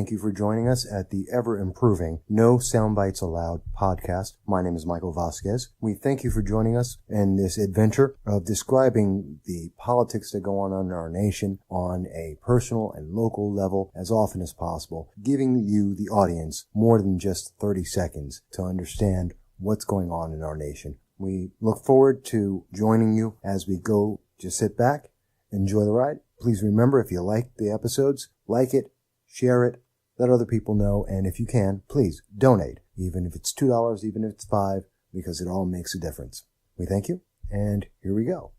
thank you for joining us at the ever-improving No Soundbites Allowed podcast. My name is Michael Vasquez. We thank you for joining us in this adventure of describing the politics that go on in our nation on a personal and local level as often as possible, giving you, the audience, more than just 30 seconds to understand what's going on in our nation. We look forward to joining you as we go. Just sit back, enjoy the ride. Please remember, if you like the episodes, like it, share it, let other people know, and if you can, please donate, even if it's $2, even if it's $5, because it all makes a difference. We thank you, and here we go.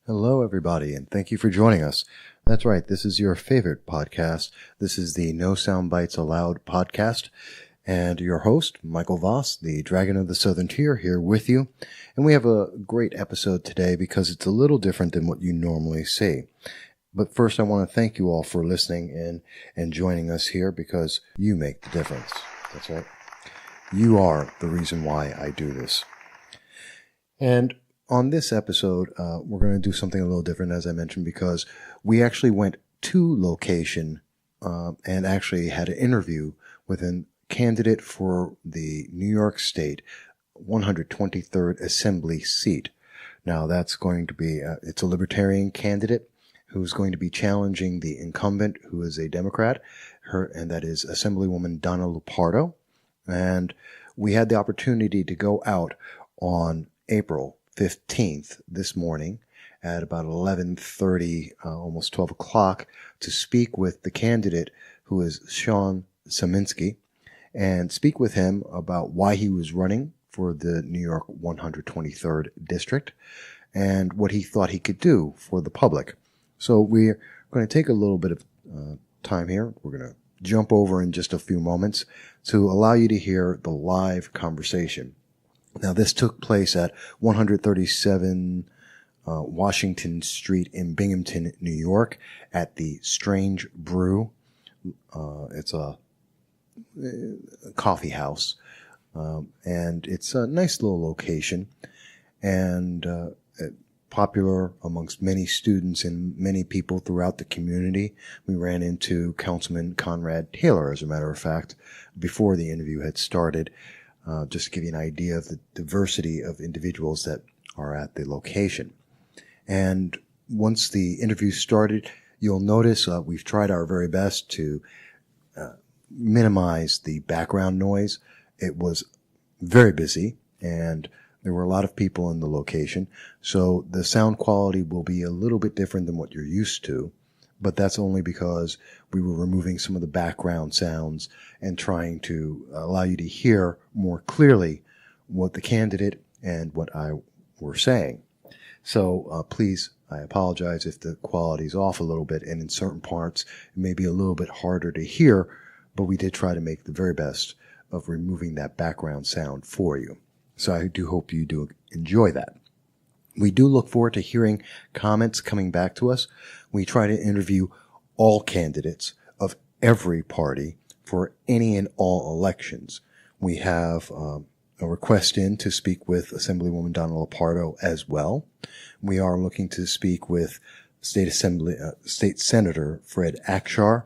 Hello, everybody, and thank you for joining us. That's right, this is your favorite podcast. This is the No Soundbites Allowed podcast. And your host, Michael Voss, the Dragon of the Southern Tier, here with you. And we have a great episode today because it's a little different than what you normally see. But first, I want to thank you all for listening in and joining us here because you make the difference. That's right. You are the reason why I do this. And on this episode, we're going to do something a little different, as I mentioned, because we actually went to location and actually had an interview with an candidate for the New York State 123rd Assembly seat. Now that's going to be, it's a Libertarian candidate who's going to be challenging the incumbent, who is a Democrat, and that is Assemblywoman Donna Lupardo. And we had the opportunity to go out on April 15th this morning at about 11:30, almost 12 o'clock, to speak with the candidate, who is Shawn Szymanski, and speak with him about why he was running for the New York 123rd District and what he thought he could do for the public. So we're going to take a little bit of time here. We're going to jump over in just a few moments to allow you to hear the live conversation. Now, this took place at 137 Washington Street in Binghamton, New York, at the Strange Brew. It's a coffee house, and it's a nice little location, and popular amongst many students and many people throughout the community. We ran into Councilman Conrad Taylor, as a matter of fact, before the interview had started, just to give you an idea of the diversity of individuals that are at the location. And once the interview started, you'll notice we've tried our very best to minimize the background noise. It was very busy and there were a lot of people in the location, so the sound quality will be a little bit different than what you're used to, but that's only because we were removing some of the background sounds and trying to allow you to hear more clearly what the candidate and what I were saying. So please, I apologize if the quality's off a little bit, and in certain parts it may be a little bit harder to hear, but we did try to make the very best of removing that background sound for you. So I do hope you do enjoy that. We do look forward to hearing comments coming back to us. We try to interview all candidates of every party for any and all elections. We have a request in to speak with Assemblywoman Donna Lupardo as well. We are looking to speak with State Senator Fred Akshar.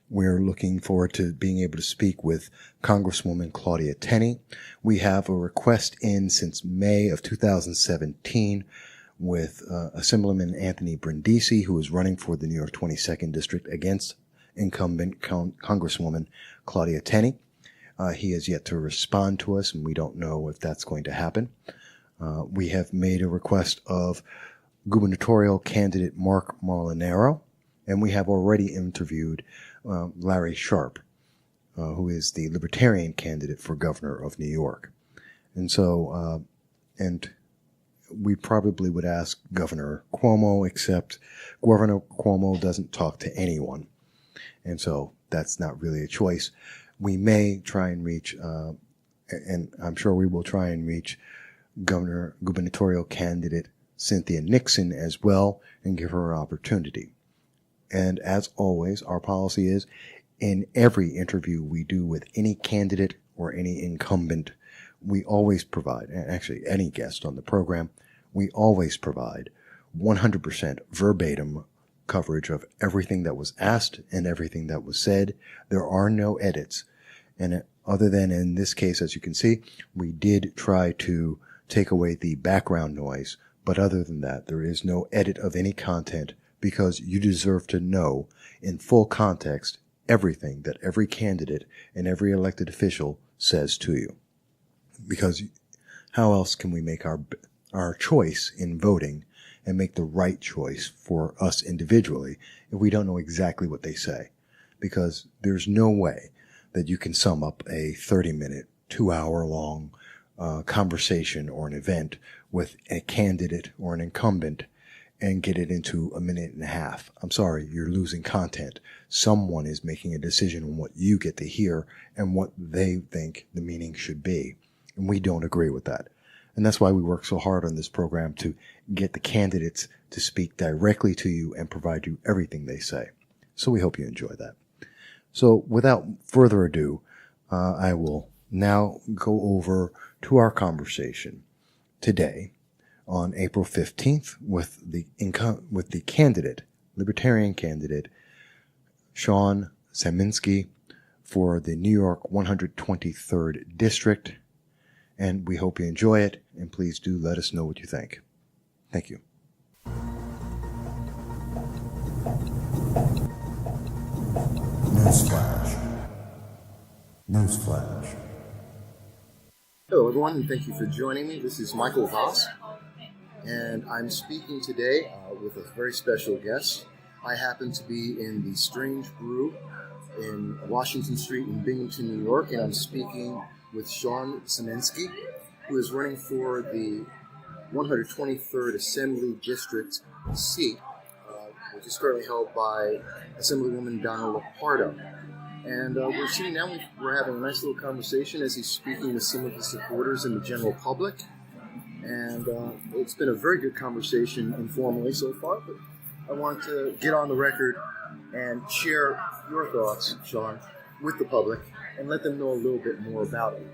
We're looking forward to being able to speak with Congresswoman Claudia Tenney. We have a request in since May of 2017 with Assemblyman Anthony Brindisi, who is running for the New York 22nd District against incumbent Congresswoman Claudia Tenney. He has yet to respond to us, and we don't know if that's going to happen. We have made a request of gubernatorial candidate Mark Molinaro, and we have already interviewed Larry Sharp, who is the Libertarian candidate for governor of New York. And so, and we probably would ask Governor Cuomo, except Governor Cuomo doesn't talk to anyone. And so that's not really a choice. We may try and reach, and I'm sure we will try and reach gubernatorial candidate Cynthia Nixon as well and give her an opportunity. And as always, our policy is in every interview we do with any candidate or any incumbent, we always provide, actually any guest on the program, We always provide 100% verbatim coverage of everything that was asked and everything that was said. There are no edits. And other than in this case, as you can see, we did try to take away the background noise. But other than that, there is no edit of any content because you deserve to know in full context everything that every candidate and every elected official says to you. Because how else can we make our choice in voting and make the right choice for us individually if we don't know exactly what they say? Because there's no way that you can sum up a 30-minute, 2-hour-long conversation or an event with a candidate or an incumbent and get it into a minute and a half. I'm sorry, you're losing content. Someone is making a decision on what you get to hear and what they think the meaning should be. And we don't agree with that. And that's why we work so hard on this program to get the candidates to speak directly to you and provide you everything they say. So we hope you enjoy that. So without further ado, I will now go over to our conversation today on April 15th with the candidate, Libertarian candidate, Shawn Szymanski for the New York 123rd District. And we hope you enjoy it, and please do let us know what you think. Thank you. Newsflash. Hello everyone, and thank you for joining me. This is Michael Voss, and I'm speaking today with a very special guest. I happen to be in the Strange Brew in Washington Street in Binghamton, New York, and I'm speaking with Shawn Szymanski, who is running for the 123rd Assembly District seat, which is currently held by Assemblywoman Donna Lupardo. And we're sitting down, we're having a nice little conversation as he's speaking with some of his supporters and the general public. And it's been a very good conversation informally so far, but I wanted to get on the record and share your thoughts, Shawn, with the public and let them know a little bit more about you.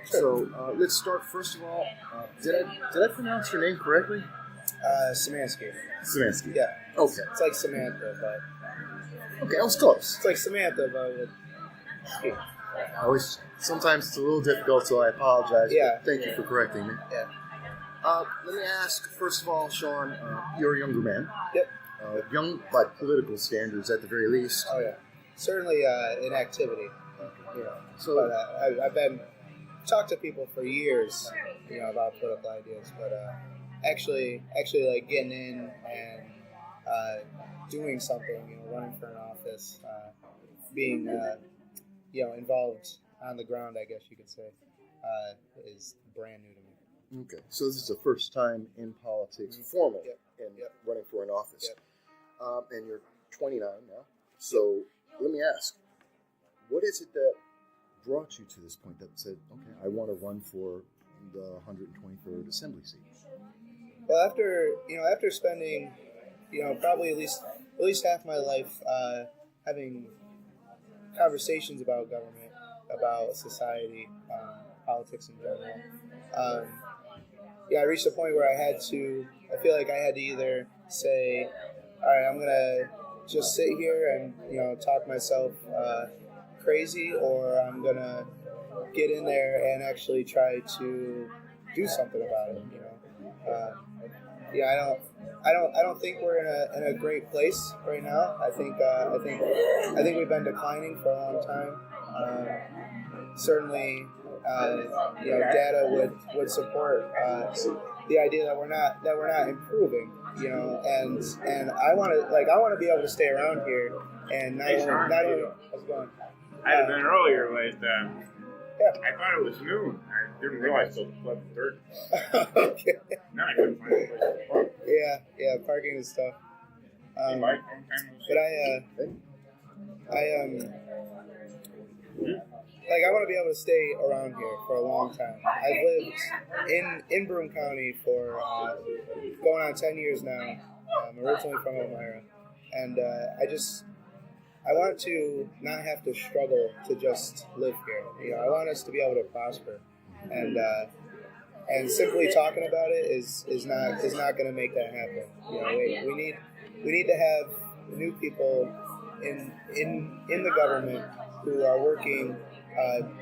So let's start, first of all, did I pronounce your name correctly? Szymanski. Szymanski. Yeah. Okay. It's like Samantha, but... Okay, I was close. It's like Samantha, but with... Sometimes it's a little difficult, so I apologize. Yeah. Thank you for correcting me. Yeah. Let me ask, first of all, Shawn, you're a younger man. Yep. Young by political standards, at the very least. Oh, yeah. Certainly in activity. You know. So, but I've been... talked to people for years, you know, about political ideas, but actually like getting in and doing something, you know, running for an office, being, you know, involved on the ground, I guess you could say, is brand new to me. Okay, so this is the first time in politics, formal, Yep. and Yep. running for an office. Yep. And you're 29 now. So let me ask, what is it that brought you to this point that said, okay, I want to run for the 123rd Assembly seat? Well, after spending, you know, probably at least half my life having conversations about government, about society, politics in general, I reached a point where I feel like I had to either say, all right, I'm gonna just sit here and, you know, talk myself crazy, or I'm gonna get in there and actually try to do something about it. You know, I don't think we're in a great place right now. I think we've been declining for a long time. Certainly, you know, data would support the idea that we're not improving. You know, and I want to be able to stay around here and not only how's it going? I'd have been earlier, but yeah. I thought it was noon. I didn't realize till 11:30. Okay. Now I couldn't find a place to park. Yeah, parking is tough. Hey, Mike, long time no see. But I want to be able to stay around here for a long time. I've lived in Broome County for going on 10 years now. I'm originally from Elmira, and I want to not have to struggle to just live here. You know, I want us to be able to prosper, and and simply talking about it is not going to make that happen. You know, we need to have new people in the government who are working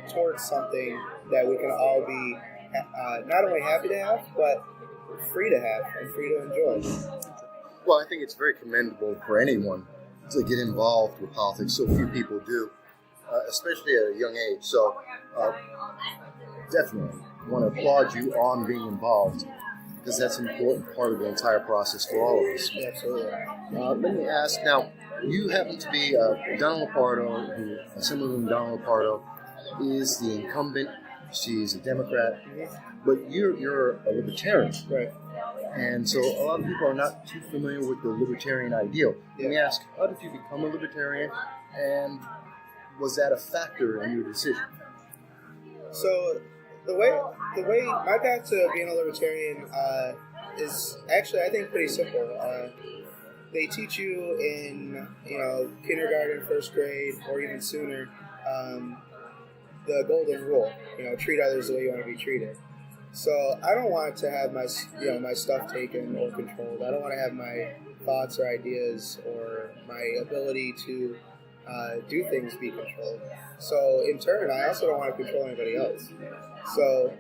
towards something that we can all be not only happy to have, but free to have and free to enjoy. Well, I think it's very commendable for anyone to get involved with politics. So few people do, especially at a young age. So definitely want to applaud you on being involved, because that's an important part of the entire process for all of us. Yeah, absolutely. Let me ask now, you happen to be Donna Lupardo, who Assemblywoman Donna Lupardo is the incumbent. She's a Democrat, but you're a Libertarian. Right. And so a lot of people are not too familiar with the Libertarian ideal. Yeah. Let me ask, how did you become a Libertarian, and was that a factor in your decision? So the way my path to being a Libertarian is actually, I think, pretty simple. They teach you in kindergarten, first grade, or even sooner, the golden rule. Treat others the way you want to be treated. So I don't want to have my stuff taken or controlled. I don't want to have my thoughts or ideas or my ability to do things be controlled. So in turn, I also don't want to control anybody else. So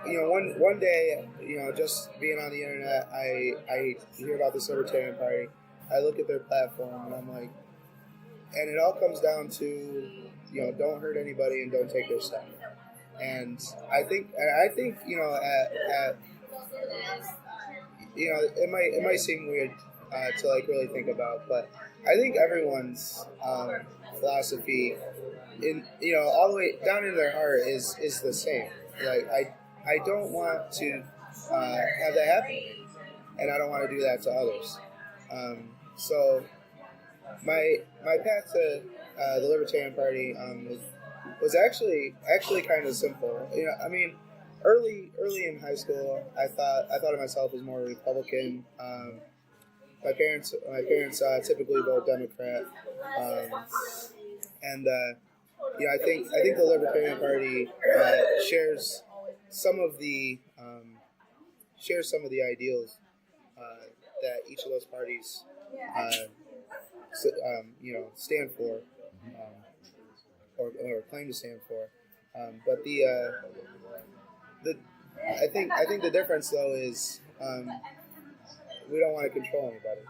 one day, just being on the internet, I hear about this Libertarian Party. I look at their platform and I'm like, and it all comes down to don't hurt anybody and don't take their stuff. And I think it might seem weird to really think about, but I think everyone's philosophy all the way down in their heart is the same. Like I don't want to have that happen to me, and I don't want to do that to others. So my path to the Libertarian Party was actually kind of simple. Early in high school, I thought of myself as more Republican. My parents typically vote Democrat, and I think the Libertarian Party shares some of the ideals that each of those parties stand for, or claim to stand for. But I think the difference though is we don't want to control anybody.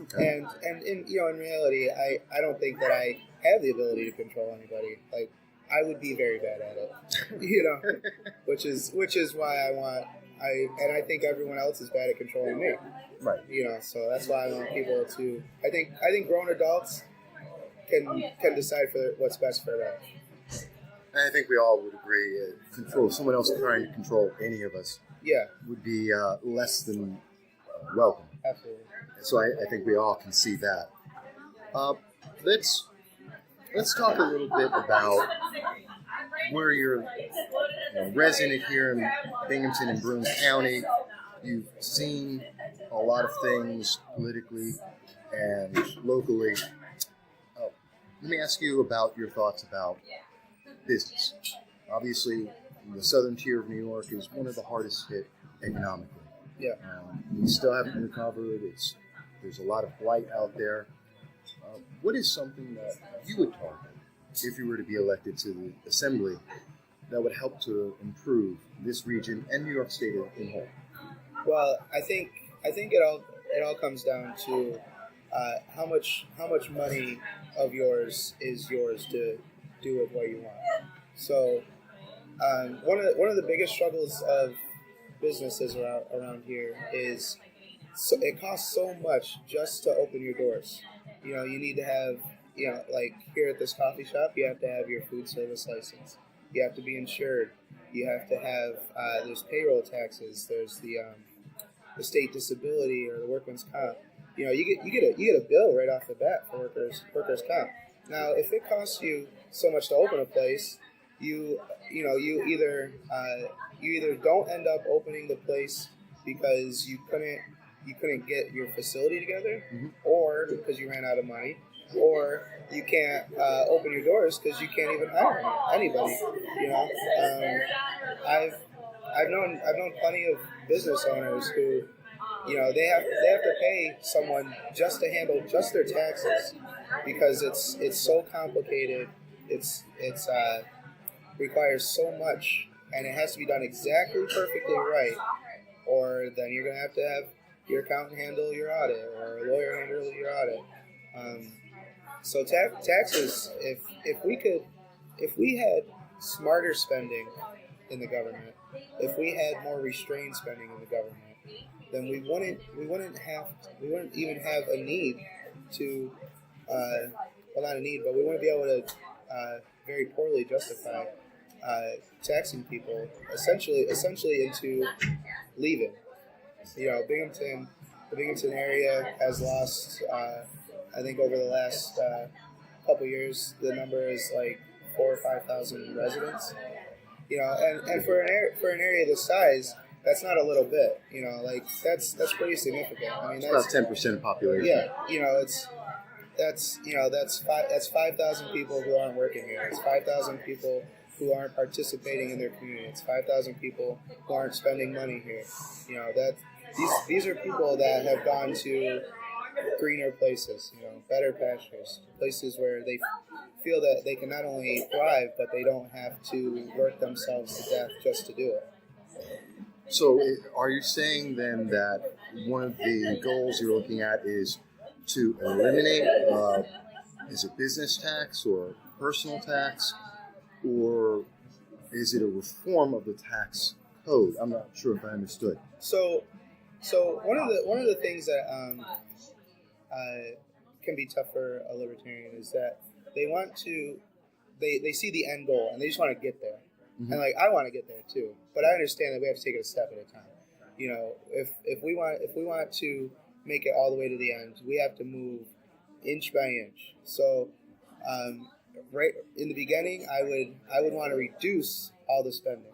Okay. And in reality, I don't think that I have the ability to control anybody. Like, I would be very bad at it, which is why I think everyone else is bad at controlling me. Right. So that's why I want people to. I think grown adults can decide for what's best for them. And I think we all would agree, someone else trying to control any of us, would be less than welcome. Absolutely. So I think we all can see that. Let's talk a little bit about where you're resident here in Binghamton and Broome County. You've seen a lot of things politically and locally. Let me ask you about your thoughts about business. Obviously, the southern tier of New York is one of the hardest hit economically. Yeah. We still haven't recovered. There's a lot of blight out there. What is something that you would target if you were to be elected to the Assembly that would help to improve this region and New York State in whole? Well, I think it all comes down to how much money of yours is yours to do with what you want. So one of the biggest struggles of businesses around here is it costs so much just to open your doors. You need to have, like here at this coffee shop, you have to have your food service license. You have to be insured. You have to have there's payroll taxes. There's the state disability or the workman's comp. You get a bill right off the bat for workers comp. Now, if it costs you so much to open a place, you either don't end up opening the place because you couldn't get your facility together, or because you ran out of money, or you can't open your doors because you can't even hire anybody. You know, I've known plenty of business owners who, you know, they have to pay someone just to handle just their taxes because it's so complicated. It's requires so much, and it has to be done exactly perfectly right, or then you're gonna have to have your accountant handle your audit or a lawyer handle your audit. So taxes, if we had smarter spending in the government, if we had more restrained spending in the government, then we wouldn't even have a need to, well, not a need, but we wouldn't be able to very poorly justify taxing people essentially into leaving. You know, the Binghamton area has lost, I think over the last couple years, the number is like 4,000 or 5,000 residents. You know, and for an area this size, that's not a little bit. You know, like that's pretty significant. I mean, It's about 10% of population. Yeah, you know, that's 5,000 people who aren't working here. It's 5,000 people who aren't participating in their community. It's 5,000 people who aren't spending money here. You know, that these are people that have gone to greener places, you know, better pastures, places where they feel that they can not only thrive, but they don't have to work themselves to death just to do it. So are you saying then that one of the goals you're looking at is to eliminate, is it business tax or personal tax, or is it a reform of the tax code? I'm not sure if I understood. So one of the things that can be tough for a libertarian is that they see the end goal and they just want to get there. Mm-hmm. And like I want to get there too, but I understand that we have to take it a step at a time. You know, if we want to make it all the way to the end, we have to move inch by inch. So, right in the beginning, I would want to reduce all the spending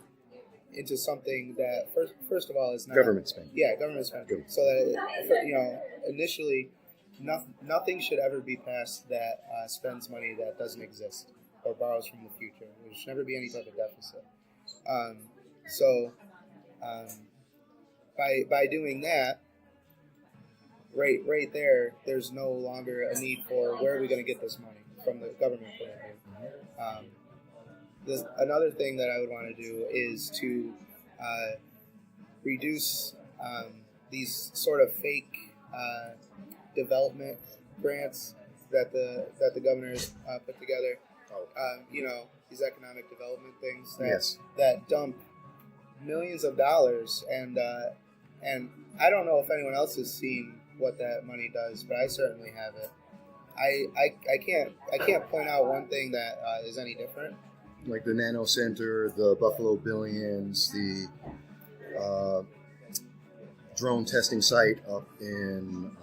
into something that first of all is not government spending. Yeah, government spending. So that you know, initially, nothing should ever be passed that spends money that doesn't exist or borrows from the future. There should never be any type of deficit. By doing that, right there, there's no longer a need for where are we going to get this money from the government point of view. Another thing that I would want to do is to reduce these sort of fake development grants that the governors put together. You know, these economic development things that dump millions of dollars, and I don't know if anyone else has seen what that money does, but I certainly have it. I can't point out one thing that is any different. Like the Nano Center, the Buffalo Billions, the drone testing site up in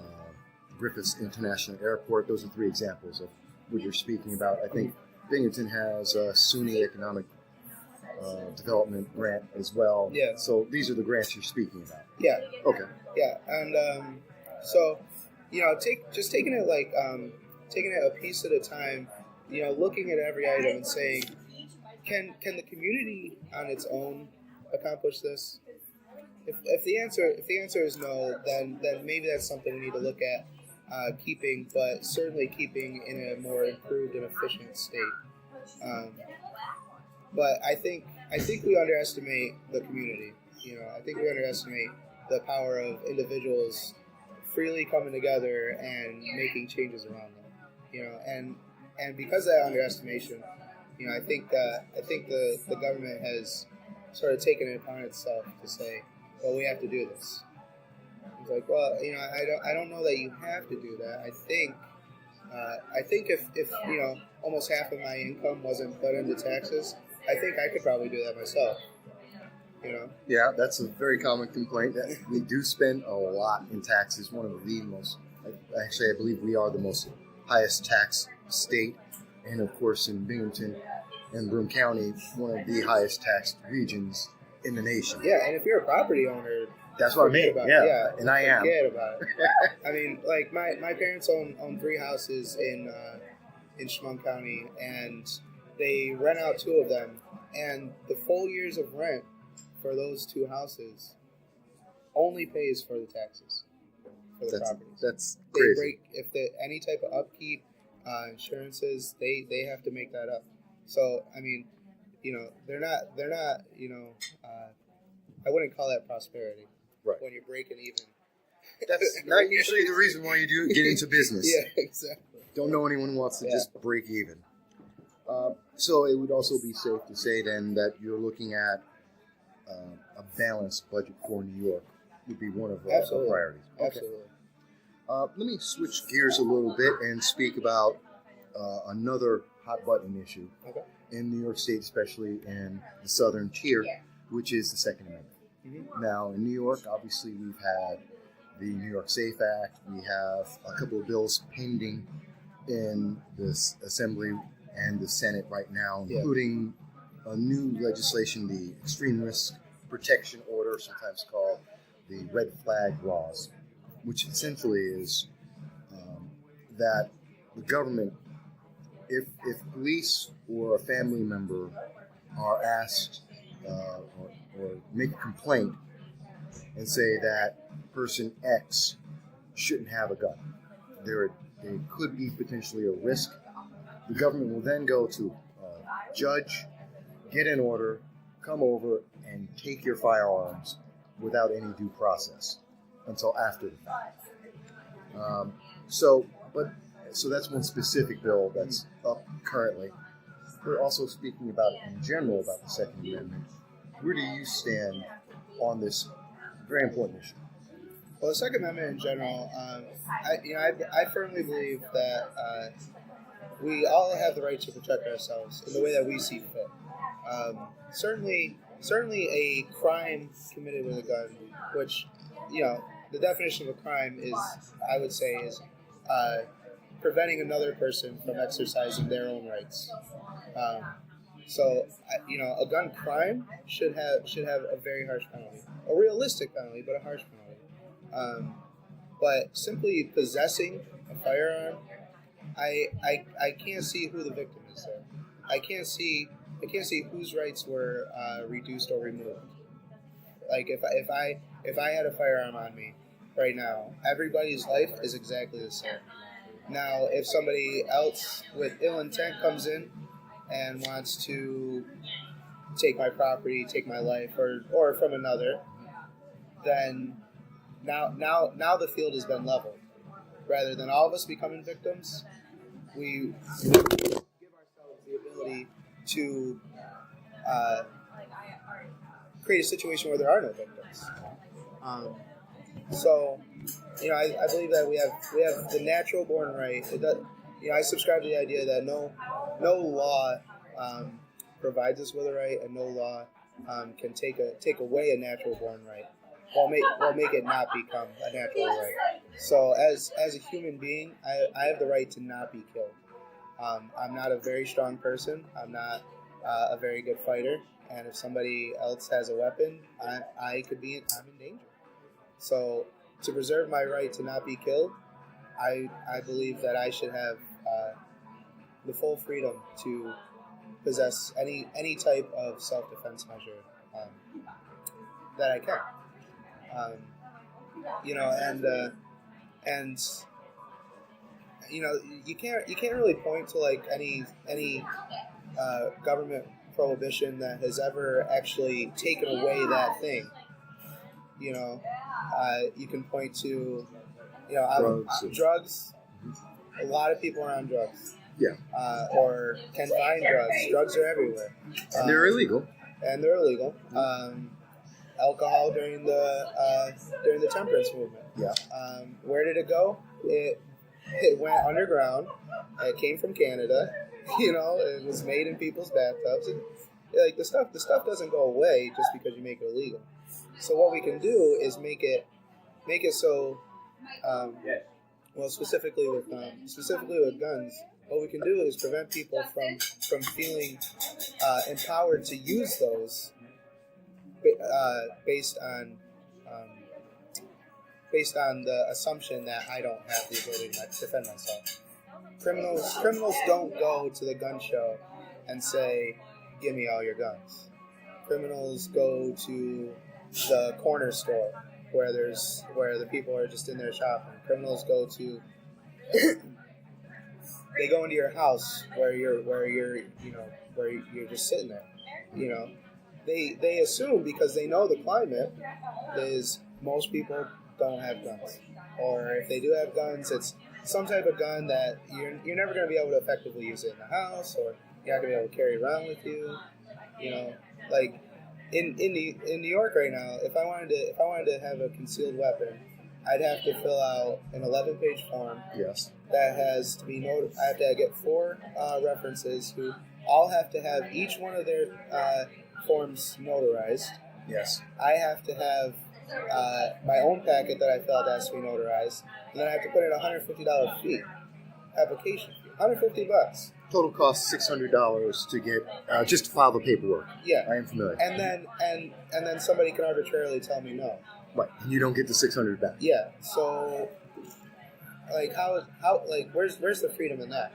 Griffiths International Airport. Those are three examples of what you're speaking about. I think Binghamton has a SUNY Economic Development grant as well. Yeah. So these are the grants you're speaking about. Yeah. Okay. Yeah, and so you know, taking it a piece at a time. You know, looking at every item and saying, can the community on its own accomplish this? If the answer is no, then maybe that's something we need to look at certainly keeping in a more improved and efficient state. But I think we underestimate the community. You know, I think we underestimate the power of individuals freely coming together and making changes around them. You know, and because of that underestimation, you know, I think the government has sort of taken it upon itself to say, well, we have to do this. It's like, well, you know, I don't know that you have to do that. I think if you know, almost half of my income wasn't put into taxes, I think I could probably do that myself. You know? Yeah, that's a very common complaint that we do spend a lot in taxes. One of the most, actually, I believe we are the most highest tax state, and of course in Binghamton and Broome County, one of the highest taxed regions in the nation. Yeah, and if you're a property owner, That's what I mean. Yeah, and I am. Forget about it. I mean, like my parents own 3 houses in Chemung County, and they rent out 2 of them, and the full years of rent for those 2 houses only pays for the taxes for the properties. That's they crazy. break if any type of upkeep, insurances, they have to make that up. So I mean, they're not I wouldn't call that prosperity. Right. When you're breaking even. That's not usually the reason why you get into business. Yeah, exactly. Don't know anyone who wants to just break even. So it would also be safe to say then that you're looking at a balanced budget for New York would be one of our priorities. Okay. Absolutely. Let me switch gears a little bit and speak about another hot button issue in New York State, especially in the southern tier, which is the Second Amendment. Mm-hmm. Now, in New York, obviously, we've had the New York SAFE Act. We have a couple of bills pending in the Assembly and the Senate right now, including a new legislation, the Extreme Risk Protection Order, sometimes called the Red Flag Laws, which essentially is that the government, if police or a family member are asked or make a complaint and say that person X shouldn't have a gun, there could be potentially a risk. The government will then go to a judge, get an order, come over, and take your firearms without any due process until after the fact. So that's one specific bill that's up currently. We're also speaking about it in general about the Second Amendment. Where do you stand on this very important issue? Well, the Second Amendment in general, I firmly believe that we all have the right to protect ourselves in the way that we see fit. Certainly a crime committed with a gun, which, the definition of a crime is, I would say, is preventing another person from exercising their own rights. So, a gun crime should have a very harsh penalty, a realistic penalty, but a harsh penalty. But simply possessing a firearm, I can't see who the victim is there. I can't see whose rights were reduced or removed. Like if I had a firearm on me right now, everybody's life is exactly the same. Now, if somebody else with ill intent comes in and wants to take my property, take my life, or from another, then now the field has been leveled. Rather than all of us becoming victims, we give ourselves the ability to create a situation where there are no victims. So, I believe that we have the natural born right. I subscribe to the idea that no law provides us with a right, and no law can take away a natural born right, or make it not become a natural right. So, as a human being, I have the right to not be killed. I'm not a very strong person. I'm not a very good fighter, and if somebody else has a weapon, I'm in danger. So, to preserve my right to not be killed, I believe that I should have the full freedom to possess any type of self-defense measure that I can. You can't really point to like any government prohibition that has ever actually taken away that thing. You can point to, drugs. A lot of people are on drugs. Yeah. Or can find drugs. Drugs are everywhere. And they're illegal. Alcohol during the temperance movement. Yeah. Where did it go? It went underground. It came from Canada. It was made in people's bathtubs. And, the stuff doesn't go away just because you make it illegal. So what we can do is make it so, specifically with guns, what we can do is prevent people from feeling empowered to use those based on based on the assumption that I don't have the ability to defend myself. Criminals don't go to the gun show and say, "Give me all your guns." Criminals go to the corner store where the people are just in there shopping. Criminals go to they go into your house where you're just sitting there. You know, they assume, because they know the climate is most people don't have guns, or if they do have guns, it's some type of gun that you're never going to be able to effectively use it in the house, or you're not going to be able to carry around with you. You know, like in New York right now, if I wanted to have a concealed weapon, I'd have to fill out an 11-page form. Yes. That has to be noted. I have to get 4 references who all have to have each one of their forms notarized. Yes. I have to have my own packet that I fill out that has to be notarized, and then I have to put in a $150 fee, application fee, $150. Total cost $600 to get just to file the paperwork. Yeah. I am familiar. And then somebody can arbitrarily tell me no. Right. You don't get the $600 back. Yeah. So, like, how where's the freedom in that?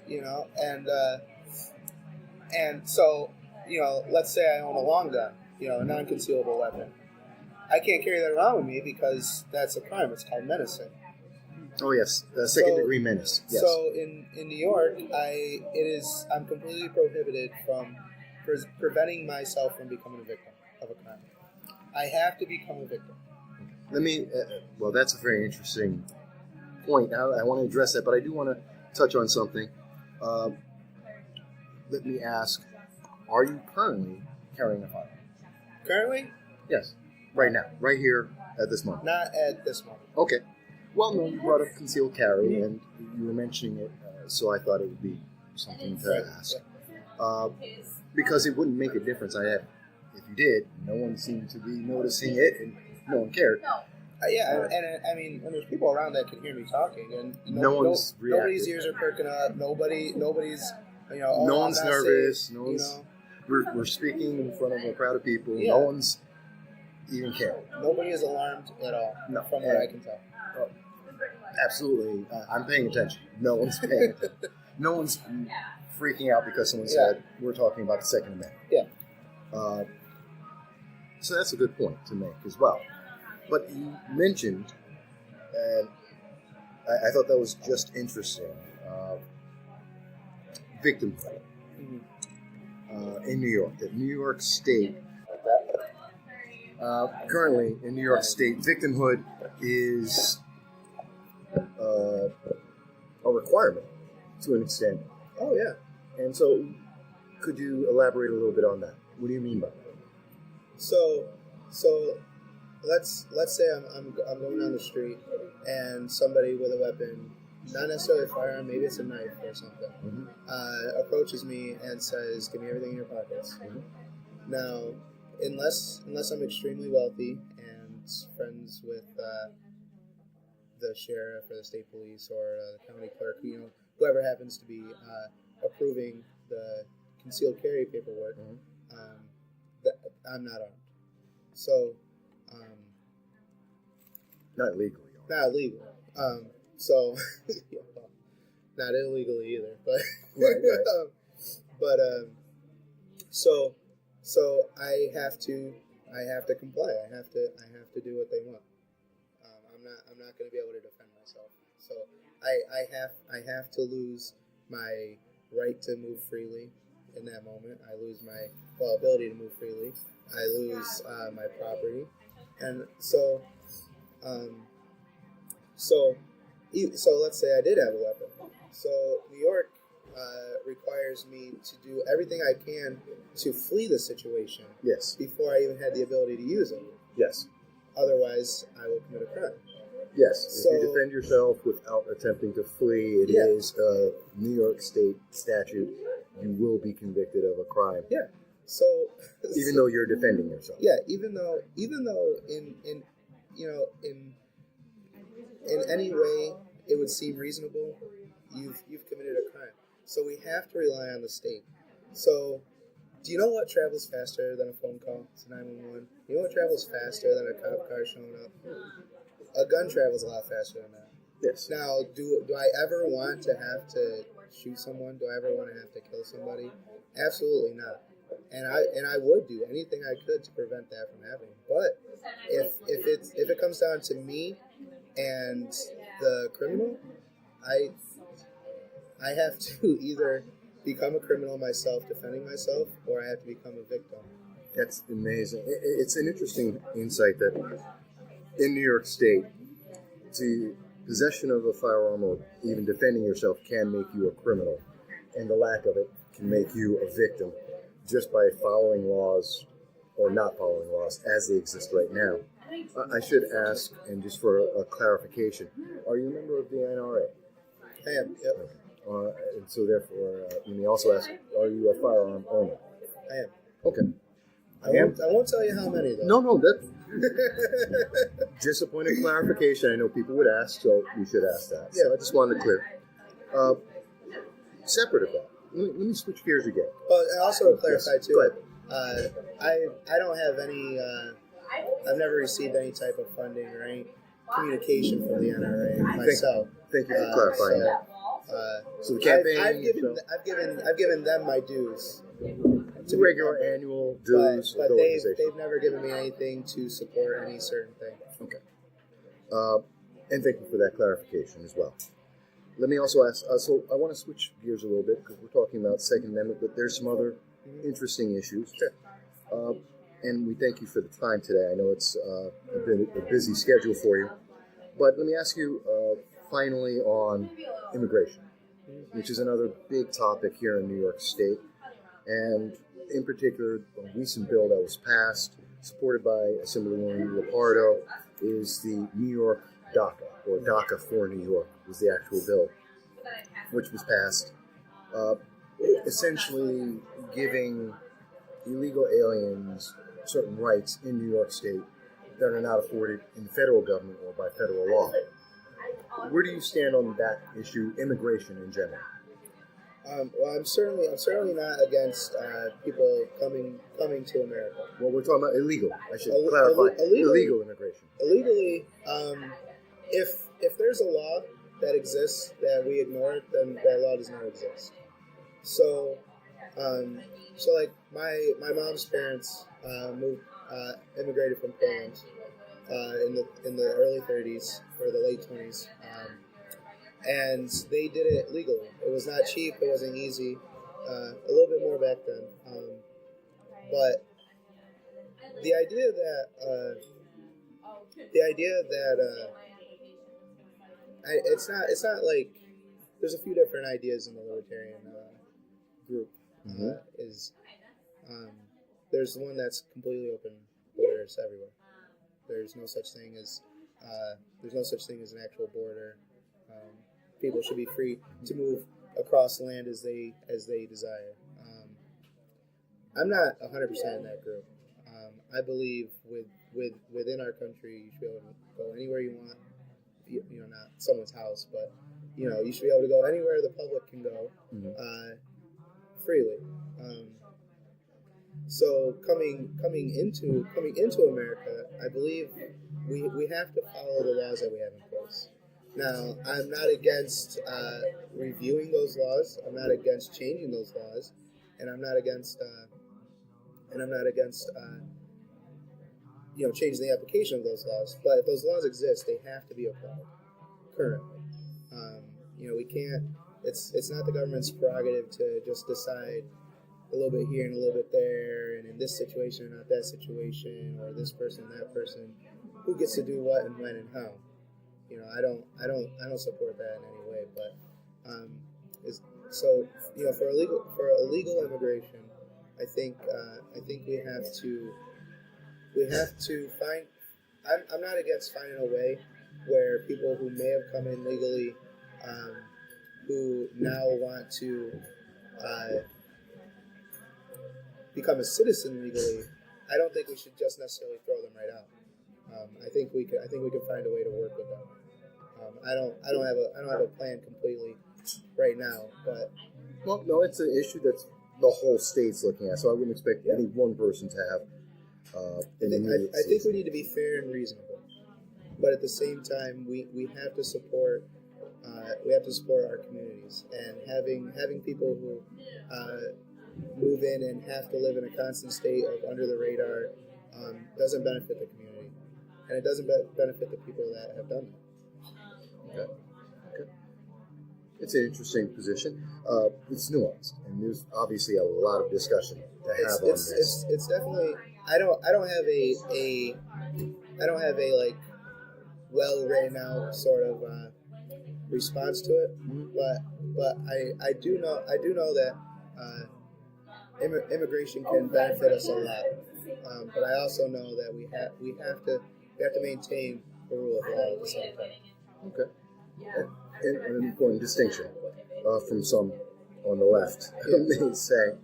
You know, and so, you know, let's say I own a long gun, you know, a non-concealable weapon. I can't carry that around with me because that's a crime. It's called menacing. Oh yes, second-degree menace. Yes. So in New York, I'm completely prohibited from preventing myself from becoming a victim of a crime. I have to become a victim. Let me. Well, that's a very interesting point. I want to address that, but I do want to touch on something. Let me ask: are you currently carrying a firearm? Currently? Yes. Right now, right here at this moment. Not at this moment. Okay. Well, no, you brought up concealed carry, and you were mentioning it, so I thought it would be something to ask. Because it wouldn't make a difference. If you did, no one seemed to be noticing it, and no one cared. And I mean, when there's people around that can hear me talking, and nobody's ears are perking up. Nobody's, you know, no one's nervous. Safe, no one's. You know? We're speaking in front of a crowd of people. Yeah. No one's even caring. Nobody is alarmed at all, from what I can tell. Absolutely. I'm paying attention. No one's paying attention. No one's freaking out because someone said we're talking about the Second Amendment. Yeah. So that's a good point to make as well. But you mentioned, and I thought that was just interesting, victimhood in New York. That New York State, currently in New York State, victimhood is a requirement to an extent. Oh yeah. And so, could you elaborate a little bit on that? What do you mean by that? So let's say I'm going down the street and somebody with a weapon, not necessarily a firearm, maybe it's a knife or something, approaches me and says, "Give me everything in your pockets." Now, unless I'm extremely wealthy and friends with the sheriff or the state police or the county clerk, you know, whoever happens to be approving the concealed carry paperwork, I'm not armed. So, Not legally. not illegal. So, not illegally either. But Right. so I have to comply. I have to do what they want. I'm not going to be able to defend myself. So I have to lose my right to move freely in that moment. I lose my ability to move freely. I lose my property, and so let's say I did have a weapon. So New York requires me to do everything I can to flee the situation. Yes. Before I even had the ability to use it. Yes. Otherwise, I will commit a crime. Yes. So, if you defend yourself without attempting to flee, it is a New York State statute. You will be convicted of a crime. Yeah. So even though you're defending yourself. Yeah. Even though in any way it would seem reasonable, you've committed a crime. So we have to rely on the state. So, do you know what travels faster than a phone call to 911? You know what travels faster than a cop car showing up? a gun travels a lot faster than that. Yes. Now, do I ever want to have to shoot someone? Do I ever want to have to kill somebody? Absolutely not. And I would do anything I could to prevent that from happening. But if it comes down to me and the criminal, I have to either become a criminal myself, defending myself, or I have to become a victim. That's amazing. It's an interesting insight that in New York State, the possession of a firearm or even defending yourself can make you a criminal, and the lack of it can make you a victim just by following laws or not following laws as they exist right now. I should ask, and just for a clarification, are you a member of the NRA? I am, yep. And so therefore, you may also ask, are you a firearm owner? I am. Okay. I won't tell you how many, though. No, that's just a point of clarification. I know people would ask, so you should ask that. So I just wanted to clear. Separate of that, let me switch gears again. But also to clarify, too, go ahead. I don't have any, I've never received any type of funding or any communication from the NRA myself. Thank you for clarifying that. So the campaign, I've given them my dues. To regular annual dues. But they've never given me anything to support any certain thing. Okay. And thank you for that clarification as well. Let me also ask, so I want to switch gears a little bit because we're talking about Second Amendment, but there's some other interesting issues. Sure. And we thank you for the time today. I know it's been a busy schedule for you. But let me ask you finally on immigration, which is another big topic here in New York State. And in particular, a recent bill that was passed, supported by Assemblywoman Lupardo, is the New York DACA, or DACA for New York, was the actual bill, which was passed, essentially giving illegal aliens certain rights in New York State that are not afforded in federal government or by federal law. Where do you stand on that issue, immigration in general? Well, I'm certainly not against people coming to America. Well, we're talking about illegal. I should clarify. Illegal immigration. Illegally, if there's a law that exists that we ignore, then that law does not exist. So like my mom's parents immigrated from Poland in the early 30s or the late 20s. And they did it legally. It was not cheap. It wasn't easy. A little bit more back then. But the idea that it's not like there's a few different ideas in the Libertarian group. There's one that's completely open borders everywhere. There's no such thing as an actual border. People should be free to move across the land as they desire. I'm not 100% in that group. I believe within our country, you should be able to go anywhere you want. Not someone's house, but you should be able to go anywhere the public can go freely. So coming into America, I believe we have to follow the laws that we have in place. Now, I'm not against reviewing those laws. I'm not against changing those laws, and I'm not against changing the application of those laws. But if those laws exist, they have to be applied currently. We can't. It's not the government's prerogative to just decide a little bit here and a little bit there, and in this situation or not that situation, or this person and that person, who gets to do what and when and how. I don't support that in any way. But for illegal immigration, I think we have to find. I'm not against finding a way where people who may have come in legally, who now want to become a citizen legally, I don't think we should just necessarily throw them right out. I think we could find a way to work with them. I don't have a plan completely right now, but no, it's an issue that's the whole state's looking at. So I wouldn't expect any one person to have. I think we need to be fair and reasonable. but at the same time, we have to support our communities, and having people who move in and have to live in a constant state of under the radar doesn't benefit the community, and it doesn't benefit the people that have done that. Okay. Okay. It's an interesting position. It's nuanced, and there's obviously a lot of discussion to have on this. It's definitely. I don't have a like well written out sort of response to it, but I do know that immigration can benefit us a lot, but I also know that we have to maintain the rule of law at the same time. Okay. An important distinction from some on the left may say.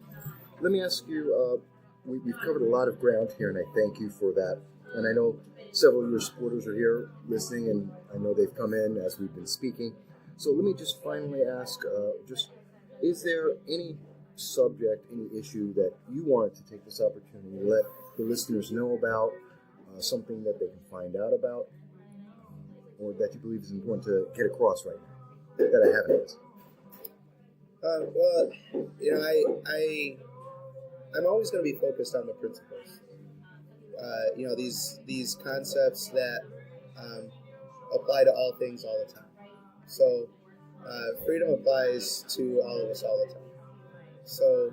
Let me ask you, we've covered a lot of ground here, and I thank you for that. And I know several of your supporters are here listening, and I know they've come in as we've been speaking. So let me just finally ask, is there any subject, any issue that you wanted to take this opportunity to let the listeners know about, something that they can find out about, or that you believe is important to get across right now that I haven't asked? Well, I'm always going to be focused on the principles. These concepts that apply to all things all the time. So freedom applies to all of us all the time. So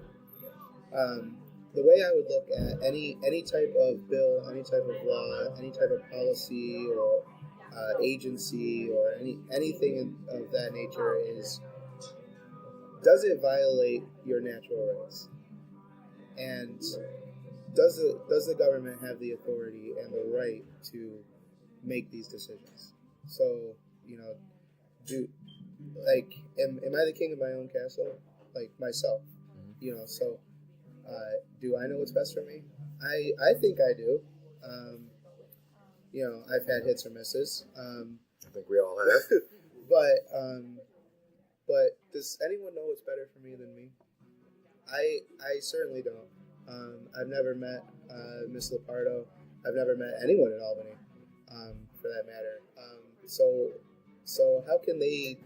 the way I would look at any type of bill, any type of law, any type of policy or agency or anything of that nature is, does it violate your natural rights? And does the government have the authority and the right to make these decisions? So, am I the king of my own castle? Like myself, so do I know what's best for me? I think I do. I've had hits or misses. I think we all have. But does anyone know what's better for me than me? I certainly don't. I've never met Miss Lupardo. I've never met anyone in Albany, for that matter. So how can they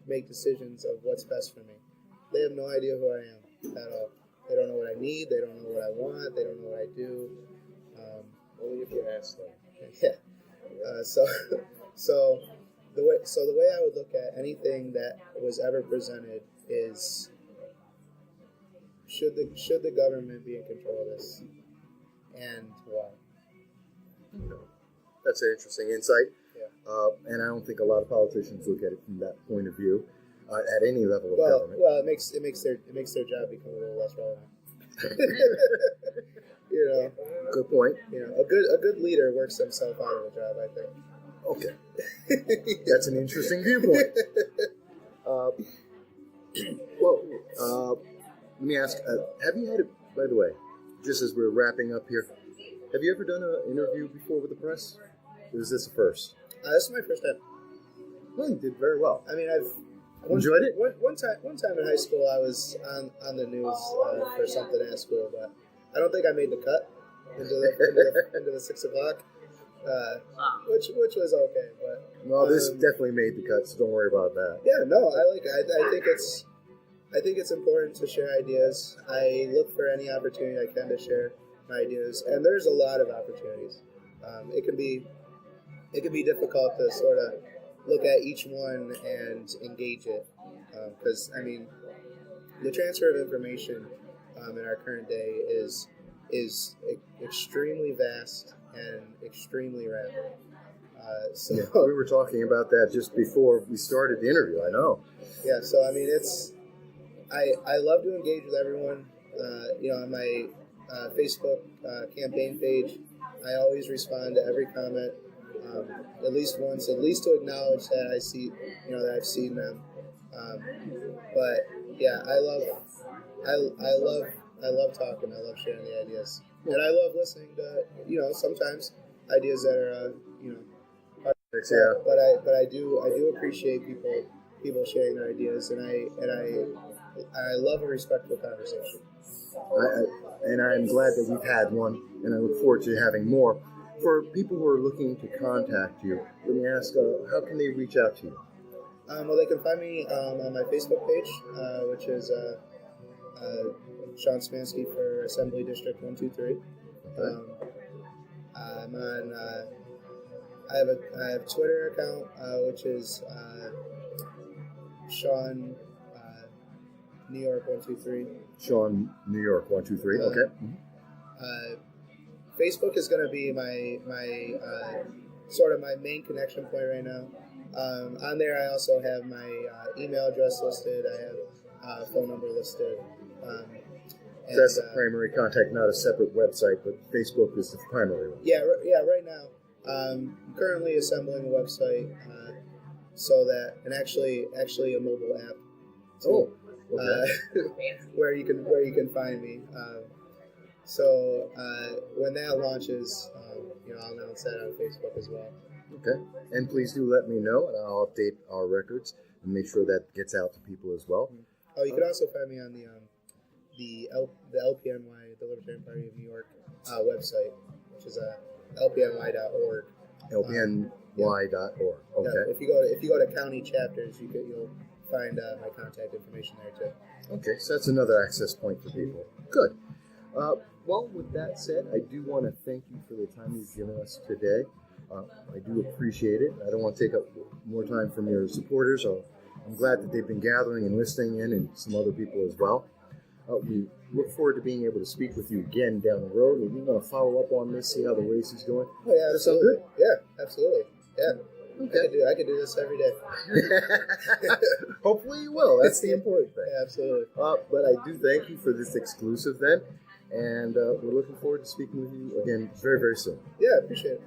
make decisions of what's best for me? They have no idea who I am at all. They don't know what I need. They don't know what I want. They don't know what I do. Only if you ask them. Yeah. So the way I would look at anything that was ever presented is, should the government be in control of this, and why? That's an interesting insight. Yeah. And I don't think a lot of politicians look at it from that point of view at any level of government. Well, it makes their job become a little less relevant. Good point. A good leader works himself out of a job, I think. Okay. That's an interesting viewpoint. Let me ask, have you had it, by the way, just as we're wrapping up here, have you ever done an interview before with the press? Or is this a first? This is my first time. Well, you did very well. I mean, I've enjoyed it? One time in high school, I was on the news for something at school, but I don't think I made the cut into the 6 o'clock, which was okay. But well, this definitely made the cut, so don't worry about that. Yeah, no, I like it. I think it's important to share ideas. I look for any opportunity I can to share my ideas, and there's a lot of opportunities. It can be difficult to sort of look at each one and engage it, because the transfer of information in our current day is extremely vast and extremely rapid. We were talking about that just before we started the interview. I know. Yeah. So I love to engage with everyone. On my Facebook campaign page, I always respond to every comment. At least once, at least to acknowledge that I see, that I've seen them. But yeah, I love talking. I love sharing the ideas, and I love listening to, sometimes ideas that are, hard. Yeah. But I do appreciate people sharing their ideas, and I love a respectful conversation. And I'm glad that we've had one, and I look forward to having more. For people who are looking to contact you, let me ask, how can they reach out to you? Well, they can find me on my Facebook page, which is Shawn Szymanski for Assembly District 123. I'm on. I have a Twitter account, which is Shawn New York 123. Shawn New York 123. Okay. Facebook is going to be my sort of my main connection point right now. On there, I also have my email address listed. I have phone number listed. So that's the primary contact, not a separate website, but Facebook is the primary one. Yeah. Right now, I'm currently assembling a website so that, and actually a mobile app. Too, where you can find me. So when that launches, I'll announce that on Facebook as well. Okay, and please do let me know, and I'll update our records and make sure that gets out to people as well. Oh, you can also find me on the LPNY, the Libertarian Party of New York website, which is lpny.org. lpny.org. Okay. Yeah, if you go to county chapters, you'll find my contact information there too. Okay, so that's another access point for people. Good. Well, with that said, I do want to thank you for the time you've given us today. I do appreciate it. I don't want to take up more time from your supporters. I'm glad that they've been gathering and listening in, and some other people as well. We look forward to being able to speak with you again down the road. We want to follow up on this, see how the race is going. Oh, yeah, Does that sound good? Yeah, absolutely. Yeah. Okay. I could do this every day. Hopefully you will. That's the important thing. Yeah, absolutely. But I do thank you for this exclusive then, and we're looking forward to speaking with you again very, very soon. Yeah, appreciate it.